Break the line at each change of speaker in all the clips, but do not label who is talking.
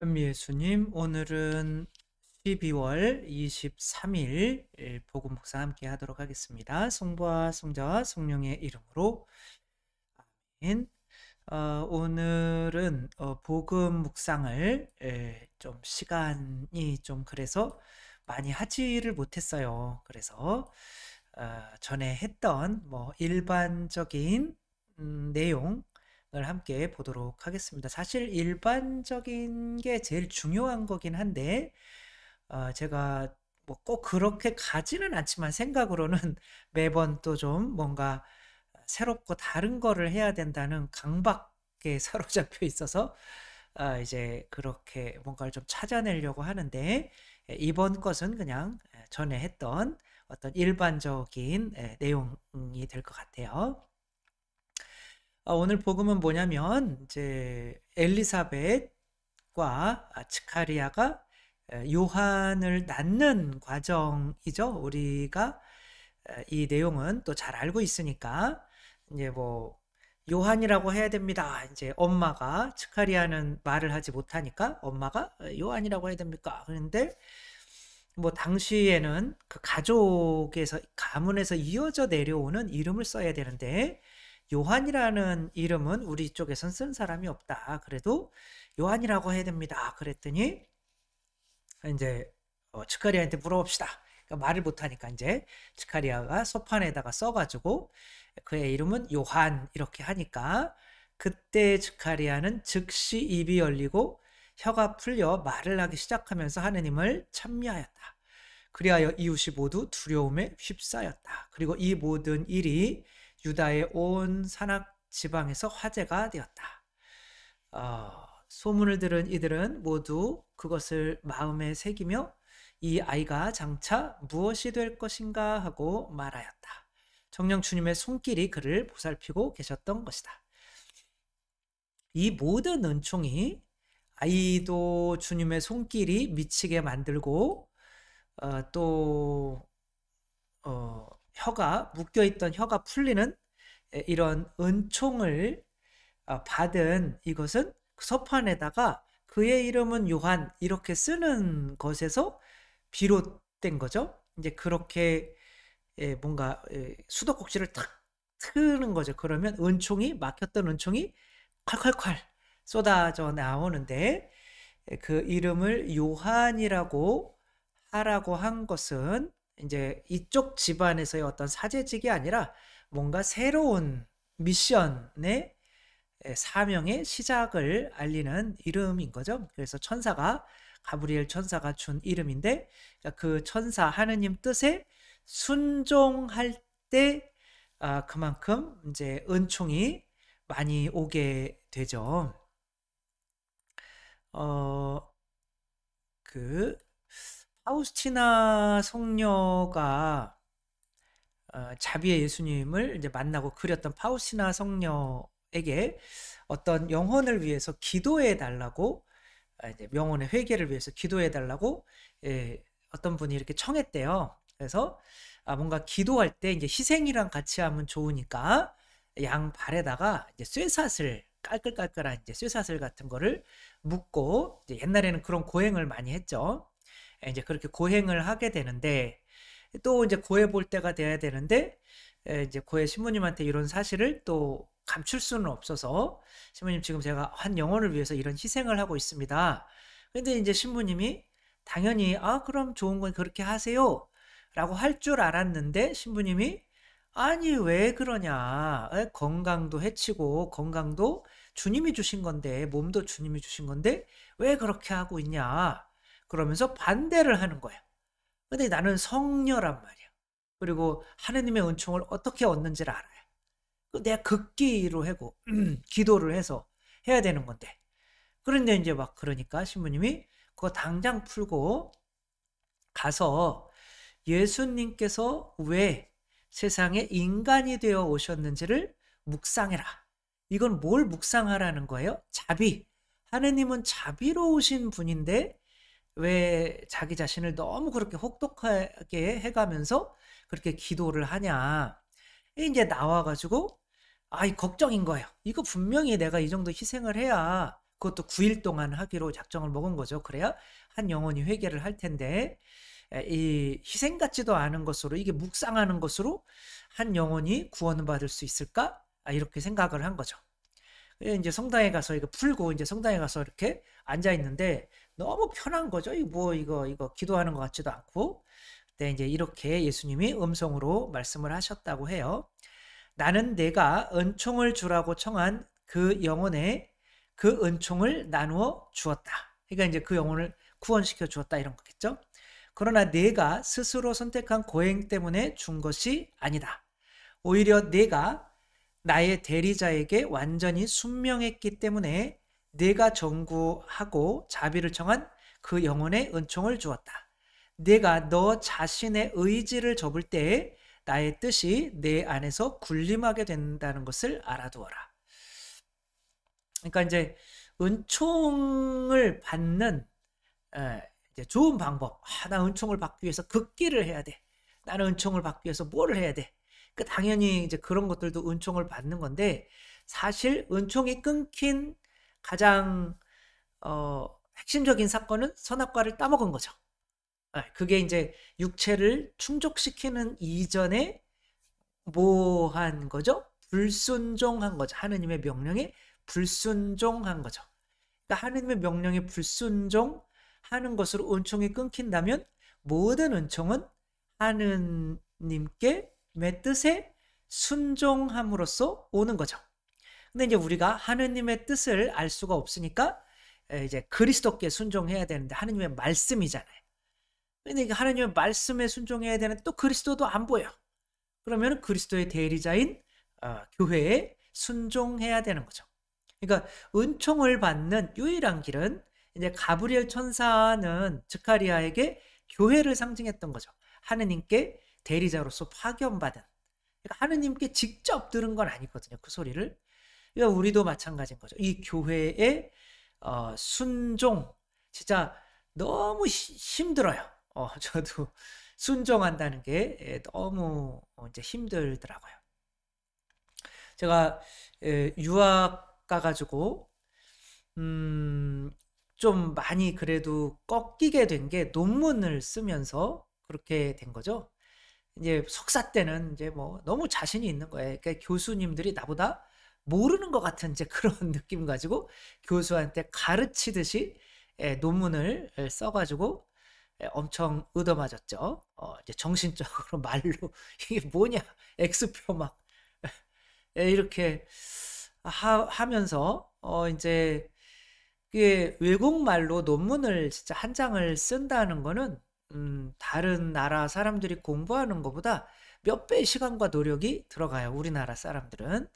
현미예수님, 오늘은 12월 23일 복음 묵상 함께 하도록 하겠습니다. 성부와 성자와 성령의 이름으로 아멘. 오늘은 복음 묵상을 좀 시간이 좀 그래서 많이 하지를 못했어요. 그래서 전에 했던 일반적인 내용을 함께 보도록 하겠습니다. 사실 일반적인 게 제일 중요한 거긴 한데 제가 뭐 꼭 그렇게 가지는 않지만 생각으로는 매번 또 좀 뭔가 새롭고 다른 거를 해야 된다는 강박에 사로잡혀 있어서 이제 그렇게 뭔가를 좀 찾아내려고 하는데 이번 것은 그냥 전에 했던 어떤 일반적인 내용이 될 것 같아요. 오늘 복음은 뭐냐면 이제 엘리사벳과 즈카리아가 요한을 낳는 과정이죠. 우리가 이 내용은 또 잘 알고 있으니까 이제 뭐 요한이라고 해야 됩니다. 이제 엄마가 즈카리아는 말을 하지 못하니까 엄마가 요한이라고 해야 됩니까? 그런데 뭐 당시에는 그 가족에서 가문에서 이어져 내려오는 이름을 써야 되는데 요한이라는 이름은 우리 쪽에선 쓴 사람이 없다. 그래도 요한이라고 해야 됩니다. 그랬더니 이제 츠카리아한테 물어봅시다. 그러니까 말을 못하니까 이제 츠카리아가 소판에다가 써가지고 그의 이름은 요한 이렇게 하니까 그때 즈카리아는 즉시 입이 열리고 혀가 풀려 말을 하기 시작하면서 하느님을 찬미하였다. 그리하여 이웃이 모두 두려움에 휩싸였다. 그리고 이 모든 일이 유다의 온 산악 지방에서 화제가 되었다. 소문을 들은 이들은 모두 그것을 마음에 새기며 이 아이가 장차 무엇이 될 것인가 하고 말하였다. 정녕 주님의 손길이 그를 보살피고 계셨던 것이다. 이 모든 은총이 아이도 주님의 손길이 미치게 만들고 또 혀가 묶여있던 혀가 풀리는 이런 은총을 받은 이것은 서판에다가 그의 이름은 요한 이렇게 쓰는 것에서 비롯된 거죠. 이제 그렇게 뭔가 수도꼭지를 탁 트는 거죠. 그러면 은총이 막혔던 은총이 콸콸콸 쏟아져 나오는데 그 이름을 요한이라고 하라고 한 것은 이제 이쪽 집안에서의 어떤 사제직이 아니라 뭔가 새로운 미션의 사명의 시작을 알리는 이름인 거죠. 그래서 천사가 가브리엘 천사가 준 이름인데 그 천사 하느님 뜻에 순종할 때 그만큼 이제 은총이 많이 오게 되죠. 그 파우스티나 성녀가 자비의 예수님을 이제 만나고 그렸던 파우스티나 성녀에게 어떤 영혼을 위해서 기도해 달라고 이제 영혼의 회개를 위해서 기도해 달라고 어떤 분이 이렇게 청했대요. 그래서 뭔가 기도할 때 이제 희생이랑 같이 하면 좋으니까 양 발에다가 이제 쇠사슬 깔끌깔끌한 이제 쇠사슬 같은 거를 묶고 이제 옛날에는 그런 고행을 많이 했죠. 이제 그렇게 고행을 하게 되는데 또 이제 고해 볼 때가 돼야 되는데 이제 고해 신부님한테 이런 사실을 또 감출 수는 없어서 신부님 지금 제가 한 영혼을 위해서 이런 희생을 하고 있습니다. 근데 이제 신부님이 당연히 그럼 좋은 건 그렇게 하세요 라고 할 줄 알았는데 신부님이 아니 왜 그러냐, 건강도 해치고 건강도 주님이 주신 건데 몸도 주님이 주신 건데 왜 그렇게 하고 있냐 그러면서 반대를 하는 거예요. 근데 나는 성녀란 말이야. 그리고 하느님의 은총을 어떻게 얻는지를 알아요. 내가 극기로 하고 기도를 해서 해야 되는 건데. 그런데 이제 막 그러니까 신부님이 그거 당장 풀고 가서 예수님께서 왜 세상에 인간이 되어 오셨는지를 묵상해라. 이건 뭘 묵상하라는 거예요? 자비. 하느님은 자비로우신 분인데 왜 자기 자신을 너무 그렇게 혹독하게 해가면서 그렇게 기도를 하냐. 이제 나와가지고 이 걱정인 거예요. 이거 분명히 내가 이 정도 희생을 해야 그것도 9일 동안 하기로 작정을 먹은 거죠. 그래야 한 영혼이 회개를 할 텐데, 이 희생 같지도 않은 것으로, 이게 묵상하는 것으로 한 영혼이 구원을 받을 수 있을까? 이렇게 생각을 한 거죠. 이제 성당에 가서 이거 풀고 이제 성당에 가서 이렇게 앉아 있는데 너무 편한 거죠. 이거 기도하는 것 같지도 않고. 근데 이제 이렇게 예수님이 음성으로 말씀을 하셨다고 해요. 나는 내가 은총을 주라고 청한 그 영혼에 그 은총을 나누어 주었다. 그러니까 이제 그 영혼을 구원시켜 주었다 이런 거겠죠. 그러나 내가 스스로 선택한 고행 때문에 준 것이 아니다. 오히려 내가 나의 대리자에게 완전히 순명했기 때문에 내가 정구하고 자비를 청한 그 영혼의 은총을 주었다. 내가 너 자신의 의지를 접을 때에 나의 뜻이 내 안에서 군림하게 된다는 것을 알아두어라. 그러니까 이제 은총을 받는 이제 좋은 방법. 나 은총을 받기 위해서 극기를 해야 돼. 나는 은총을 받기 위해서 뭐를 해야 돼. 그 당연히 이제 그런 것들도 은총을 받는 건데 사실 은총이 끊긴 가장 핵심적인 사건은 선악과를 따먹은 거죠. 그게 이제 육체를 충족시키는 이전에 뭐 한 거죠? 불순종한 거죠. 하느님의 명령에 불순종한 거죠. 그러니까 하느님의 명령에 불순종하는 것으로 은총이 끊긴다면 모든 은총은 하느님께 의 뜻에 순종함으로써 오는 거죠. 근데 이제 우리가 하느님의 뜻을 알 수가 없으니까 이제 그리스도께 순종해야 되는데 하느님의 말씀이잖아요. 근데 하느님의 말씀에 순종해야 되는 또 그리스도도 안 보여. 그러면 그리스도의 대리자인 교회에 순종해야 되는 거죠. 그러니까 은총을 받는 유일한 길은 이제 가브리엘 천사는 스가랴에게 교회를 상징했던 거죠. 하느님께 대리자로서 파견받은. 그러니까 하느님께 직접 들은 건 아니거든요. 그 소리를. 그러니까 우리도 마찬가지인 거죠. 이 교회의 순종. 진짜 너무 힘들어요. 저도 순종한다는 게 너무 이제 힘들더라고요. 제가 유학 가가지고 좀 많이 그래도 꺾이게 된 게 논문을 쓰면서 그렇게 된 거죠. 이제 석사 때는 이제 뭐 너무 자신이 있는 거예요. 그러니까 교수님들이 나보다 모르는 것 같은 이제 그런 느낌 가지고 교수한테 가르치듯이 논문을 써가지고 엄청 얻어맞았죠. 이제 정신적으로 말로 이게 뭐냐 X표 막 이렇게 하면서 이제 그게 외국말로 논문을 진짜 한 장을 쓴다는 거는 다른 나라 사람들이 공부하는 것보다 몇 배의 시간과 노력이 들어가요. 우리나라 사람들은.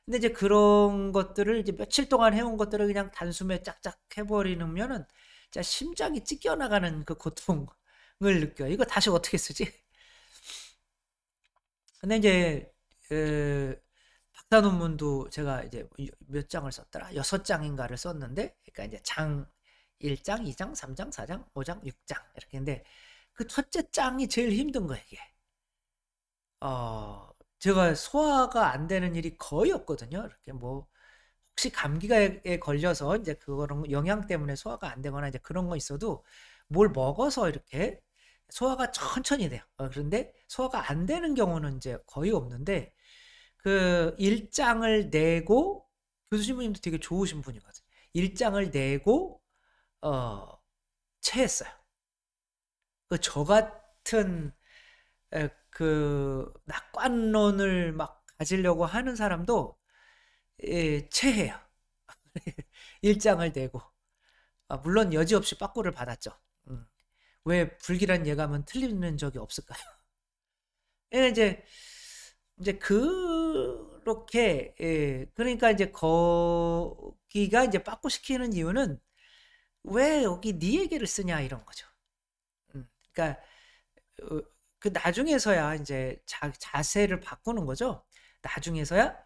근데 이제 그런 것들을 이제 며칠 동안 해온 것들을 그냥 단숨에 짝짝 해버리면은 진짜 심장이 찢겨나가는 그 고통을 느껴요. 이거 다시 어떻게 쓰지? 근데 이제 박사 논문도 제가 이제 몇 장을 썼더라? 6장인가를 썼는데, 그러니까 이제 장 1장, 2장, 3장, 4장, 5장, 6장 이렇게. 근데 그 첫째 장이 제일 힘든 거예요, 이게. 제가 소화가 안 되는 일이 거의 없거든요. 이렇게 뭐 혹시 감기에 걸려서 이제 그거는 영양 때문에 소화가 안 되거나 이제 그런 거 있어도 뭘 먹어서 이렇게 소화가 천천히 돼요. 그런데 소화가 안 되는 경우는 이제 거의 없는데 그 일장을 내고 교수님도 되게 좋으신 분이거든요. 일장을 내고 체했어요. 저 같은 그 낙관론을 막 가지려고 하는 사람도 체해요. 일장을 내고. 물론 여지없이 빠꾸를 받았죠. 왜 불길한 예감은 틀리는 적이 없을까요? 이제 그렇게 그러니까 이제 거기가 이제 빠꾸 시키는 이유는 왜 여기 네 얘기를 쓰냐 이런 거죠. 그러니까 그 나중에서야 이제 자세를 바꾸는 거죠. 나중에서야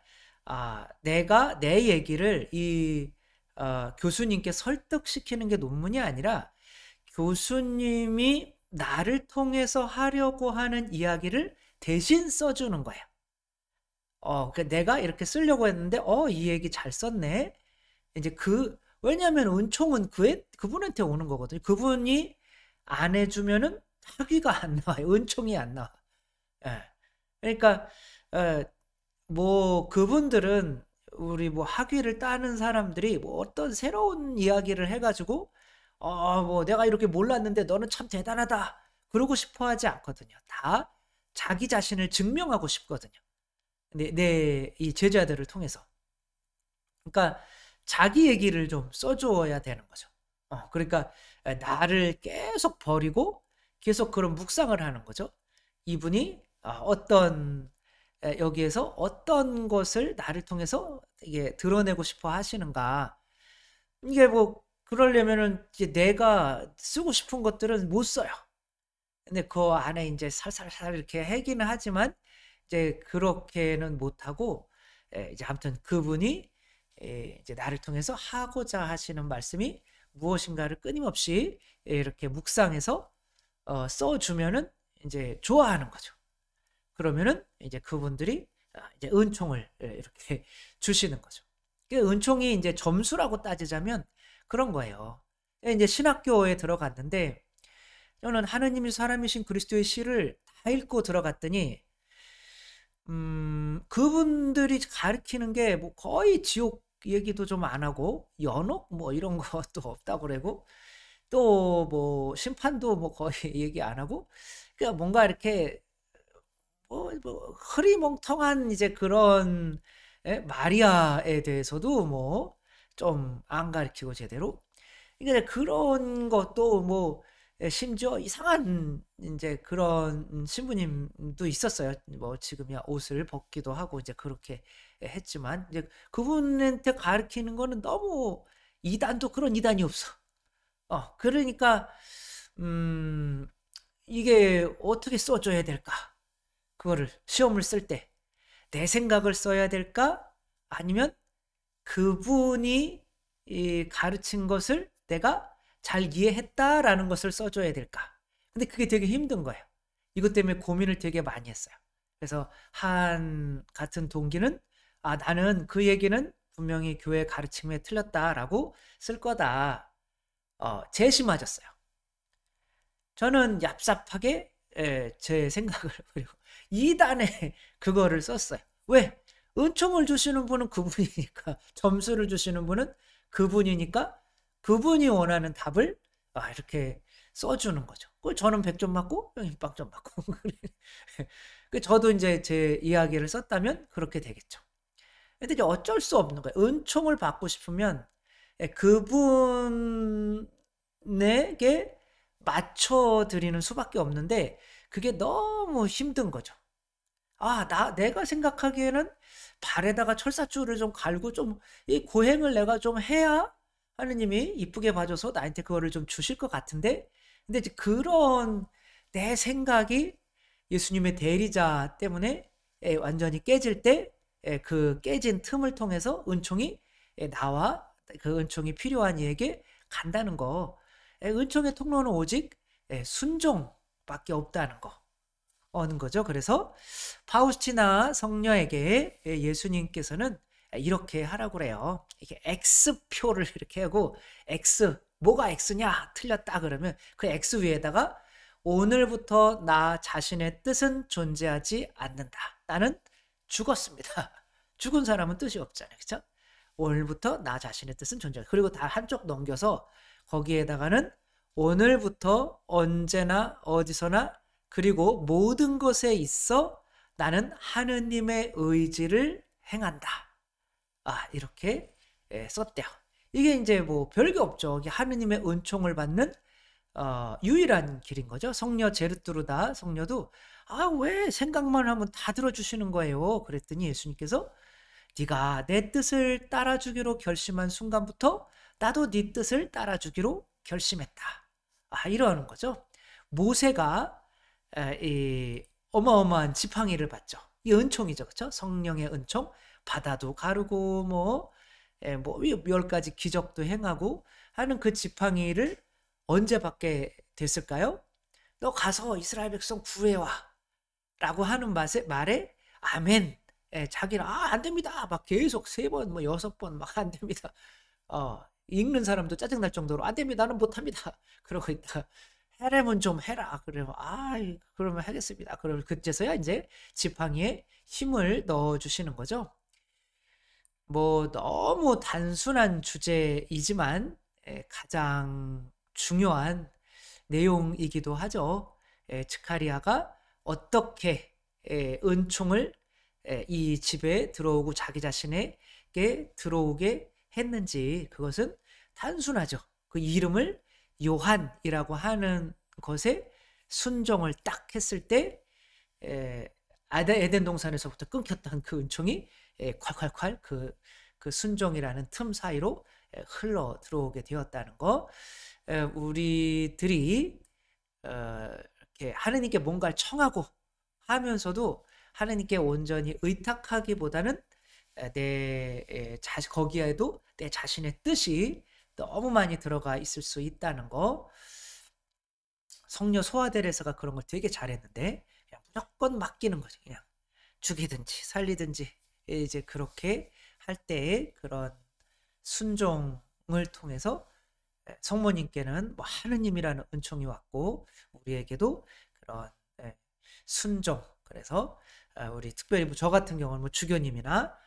내가 내 얘기를 이 교수님께 설득시키는 게 논문이 아니라 교수님이 나를 통해서 하려고 하는 이야기를 대신 써주는 거예요. 그러니까 내가 이렇게 쓰려고 했는데 이 얘기 잘 썼네. 이제 그 왜냐하면 은총은 그분한테 오는 거거든요. 그분이 안 해주면은 학위가 안 나와요. 은총이 안 나와. 예. 그러니까 뭐 그분들은 우리 뭐 학위를 따는 사람들이 뭐 어떤 새로운 이야기를 해가지고 뭐 내가 이렇게 몰랐는데 너는 참 대단하다 그러고 싶어 하지 않거든요. 다 자기 자신을 증명하고 싶거든요. 이 제자들을 통해서. 그러니까 자기 얘기를 좀 써줘야 되는 거죠. 그러니까 나를 계속 버리고 계속 그런 묵상을 하는 거죠. 이분이 여기에서 어떤 것을 나를 통해서 이게 드러내고 싶어 하시는가. 이게 뭐 그러려면은 이제 내가 쓰고 싶은 것들은 못 써요. 근데 그 안에 이제 살살살 이렇게 하기는 하지만 이제 그렇게는 못하고 이제 아무튼 그분이 이제 나를 통해서 하고자 하시는 말씀이 무엇인가를 끊임없이 이렇게 묵상해서 써주면은 이제 좋아하는 거죠. 그러면은 이제 그분들이 이제 은총을 이렇게 주시는 거죠. 은총이 이제 점수라고 따지자면 그런 거예요. 이제 신학교에 들어갔는데 저는 하느님이 사람이신 그리스도의 시를 다 읽고 들어갔더니 그분들이 가르치는 게 뭐 거의 지옥 얘기도 좀 안 하고 연옥 뭐 이런 것도 없다고 그러고 또 뭐 심판도 뭐 거의 얘기 안 하고 그러니까 뭔가 이렇게 뭐 흐리멍텅한 이제 그런 마리아에 대해서도 뭐 좀 안 가르치고 제대로 그러니까 그런 것도 뭐 심지어 이상한 이제 그런 신부님도 있었어요. 뭐 지금이야 옷을 벗기도 하고 이제 그렇게 했지만 이제 그분한테 가르치는 거는 너무 이단도 그런 이단이 없어. 그러니까 이게 어떻게 써줘야 될까? 그거를 시험을 쓸 때 내 생각을 써야 될까? 아니면 그분이 가르친 것을 내가 잘 이해했다라는 것을 써줘야 될까? 근데 그게 되게 힘든 거예요. 이것 때문에 고민을 되게 많이 했어요. 그래서 같은 동기는 나는 그 얘기는 분명히 교회 가르침에 틀렸다라고 쓸 거다. 제시 맞았어요. 저는 얍삽하게 제 생각을 버리고 2단에 그거를 썼어요. 왜? 은총을 주시는 분은 그분이니까 점수를 주시는 분은 그분이니까 그분이 원하는 답을 이렇게 써주는 거죠. 저는 100점 맞고 형님 빵점 맞고 저도 이제 제 이야기를 썼다면 그렇게 되겠죠. 근데 이제 어쩔 수 없는 거예요. 은총을 받고 싶으면 그분에게 맞춰드리는 수밖에 없는데 그게 너무 힘든 거죠. 내가 생각하기에는 발에다가 철사줄을 좀 갈고 좀 이 고행을 내가 좀 해야 하느님이 이쁘게 봐줘서 나한테 그거를 좀 주실 것 같은데 근데 이제 그런 내 생각이 예수님의 대리자 때문에 완전히 깨질 때 그 깨진 틈을 통해서 은총이 나와 그 은총이 필요한 이에게 간다는 거. 은총의 통로는 오직 순종밖에 없다는 거. 어는 거죠. 그래서 파우스티나 성녀에게 예수님께서는 이렇게 하라고 그래요. 이게 X표를 이렇게 하고 뭐가 X냐 틀렸다 그러면 그 X 위에다가 오늘부터 나 자신의 뜻은 존재하지 않는다. 나는 죽었습니다. 죽은 사람은 뜻이 없잖아요. 그렇죠? 오늘부터 나 자신의 뜻은 존재한다. 그리고 다 한쪽 넘겨서 거기에다가는 오늘부터 언제나 어디서나 그리고 모든 것에 있어 나는 하느님의 의지를 행한다. 이렇게 썼대요. 이게 이제 뭐 별게 없죠. 하느님의 은총을 받는 유일한 길인 거죠. 성녀 제르뚜르다 성녀도 왜 생각만 하면 다 들어주시는 거예요. 그랬더니 예수님께서 네가 내 뜻을 따라주기로 결심한 순간부터 나도 네 뜻을 따라주기로 결심했다. 이러는 거죠. 모세가 이 어마어마한 지팡이를 받죠. 이 은총이죠. 그렇죠? 성령의 은총. 바다도 가르고 뭐 10가지 기적도 행하고 하는 그 지팡이를 언제 받게 됐을까요? 너 가서 이스라엘 백성 구해와 라고 하는 말에 아멘. 자기는 안 됩니다. 막 계속 3번 뭐 6번 막 안 됩니다. 읽는 사람도 짜증날 정도로 안 됩니다. 나는 못합니다. 그러고 있다가 해라면 좀 해라. 그러면 그러면 하겠습니다. 그러면 그제서야 이제 지팡이에 힘을 넣어 주시는 거죠. 뭐 너무 단순한 주제이지만 가장 중요한 내용이기도 하죠. 즈카리아가 어떻게 은총을 이 집에 들어오고 자기 자신에게 들어오게 했는지, 그것은 단순하죠. 그 이름을 요한이라고 하는 것에 순종을 딱 했을 때 에덴 동산에서부터 끊겼던 그 은총이 콸콸콸 그 순종이라는 틈 사이로 흘러 들어오게 되었다는 거. 우리들이 이렇게 하느님께 뭔가를 청하고 하면서도 하느님께 온전히 의탁하기보다는 거기에도 내 자신의 뜻이 너무 많이 들어가 있을 수 있다는 거. 성녀 소아데레스가 그런 걸 되게 잘했는데 그냥 무조건 맡기는 거지. 그냥 죽이든지 살리든지 이제 그렇게 할 때의 그런 순종을 통해서 성모님께는 뭐 하느님이라는 은총이 왔고 우리에게도 그런 순종. 그래서 우리 특별히 저 같은 경우는 뭐 주교님이나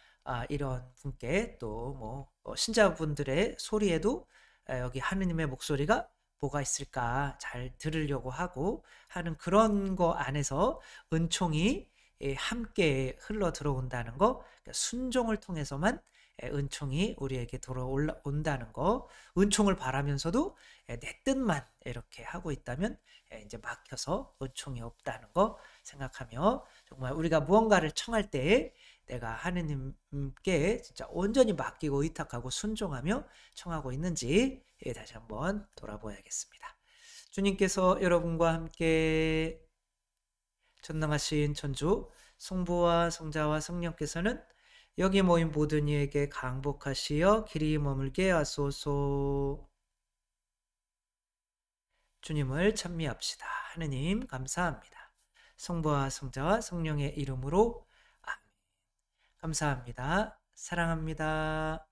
이런 분께 또 뭐 신자분들의 소리에도 여기 하느님의 목소리가 뭐가 있을까 잘 들으려고 하고 하는 그런 거 안에서 은총이 함께 흘러 들어온다는 거, 그러니까 순종을 통해서만 은총이 우리에게 돌아온다는 거. 은총을 바라면서도 내 뜻만 이렇게 하고 있다면 이제 막혀서 은총이 없다는 거 생각하며, 정말 우리가 무언가를 청할 때 내가 하느님께 진짜 온전히 맡기고 의탁하고 순종하며 청하고 있는지 다시 한번 돌아보아야겠습니다. 주님께서 여러분과 함께 전능하신 천주 성부와 성자와 성령께서는 여기 모인 모든 이에게 강복하시어 길이 머물게 하소서. 주님을 찬미합시다. 하느님 감사합니다. 성부와 성자와 성령의 이름으로 아멘. 감사합니다. 사랑합니다.